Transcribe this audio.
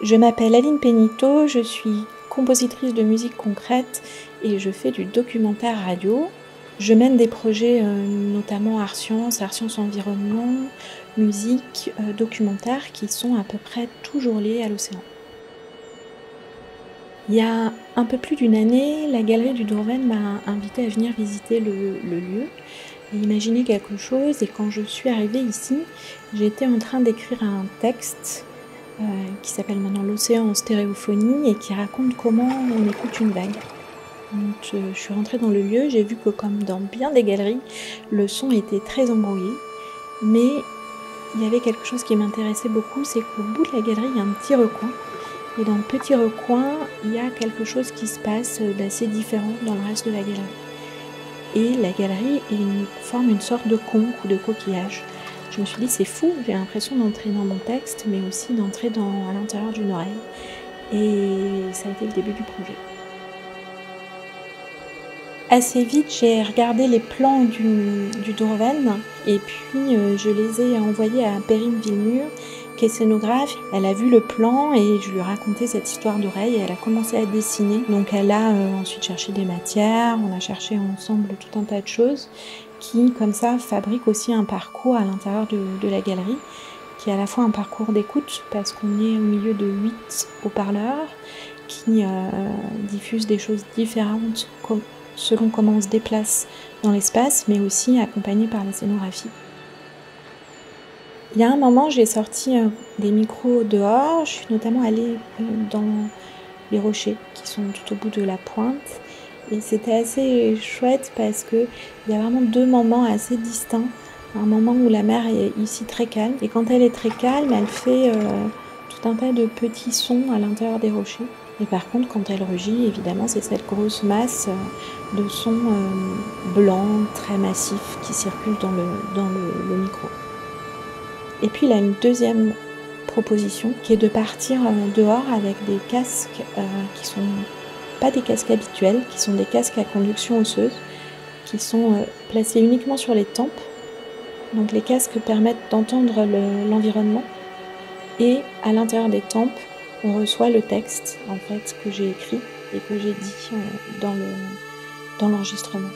Je m'appelle Aline Péniteau, je suis compositrice de musique concrète et je fais du documentaire radio. Je mène des projets notamment art-sciences environnement, musique, documentaire qui sont à peu près toujours liés à l'océan. Il y a un peu plus d'une année, la galerie du Dourven m'a invitée à venir visiter le lieu et imaginer quelque chose. Et quand je suis arrivée ici, j'étais en train d'écrire un texte qui s'appelle maintenant L'océan en stéréophonie et qui raconte comment on écoute une vague. Quand je suis rentrée dans le lieu, j'ai vu que comme dans bien des galeries, le son était très embrouillé, mais il y avait quelque chose qui m'intéressait beaucoup, c'est qu'au bout de la galerie, il y a un petit recoin. Et dans le petit recoin, il y a quelque chose qui se passe d'assez différent dans le reste de la galerie. Et la galerie forme une sorte de conque ou de coquillage. Je me suis dit, c'est fou, j'ai l'impression d'entrer dans mon texte, mais aussi d'entrer à l'intérieur d'une oreille. Et ça a été le début du projet. Assez vite, j'ai regardé les plans du Dourven, et puis je les ai envoyés à Perrine Villemur, qui est scénographe. Elle a vu le plan et je lui ai raconté cette histoire d'oreille et elle a commencé à dessiner. Donc elle a ensuite cherché des matières, on a cherché ensemble tout un tas de choses qui, comme ça, fabriquent aussi un parcours à l'intérieur de la galerie, qui est à la fois un parcours d'écoute, parce qu'on est au milieu de 8 haut-parleurs qui diffusent des choses différentes selon comment on se déplace dans l'espace, mais aussi accompagné par la scénographie. Il y a un moment, j'ai sorti des micros dehors, je suis notamment allée dans les rochers qui sont tout au bout de la pointe, et c'était assez chouette parce qu'il y a vraiment deux moments assez distincts. Un moment où la mer est ici très calme, et quand elle est très calme, elle fait tout un tas de petits sons à l'intérieur des rochers. Et par contre, quand elle rugit, évidemment, c'est cette grosse masse de sons blancs, très massifs, qui circulent dans le micro. Et puis, il a une deuxième proposition, qui est de partir dehors avec des casques qui sont pas des casques habituels, qui sont des casques à conduction osseuse, qui sont placés uniquement sur les tempes. Donc les casques permettent d'entendre l'environnement, et à l'intérieur des tempes, on reçoit le texte en fait que j'ai écrit et que j'ai dit dans l'enregistrement.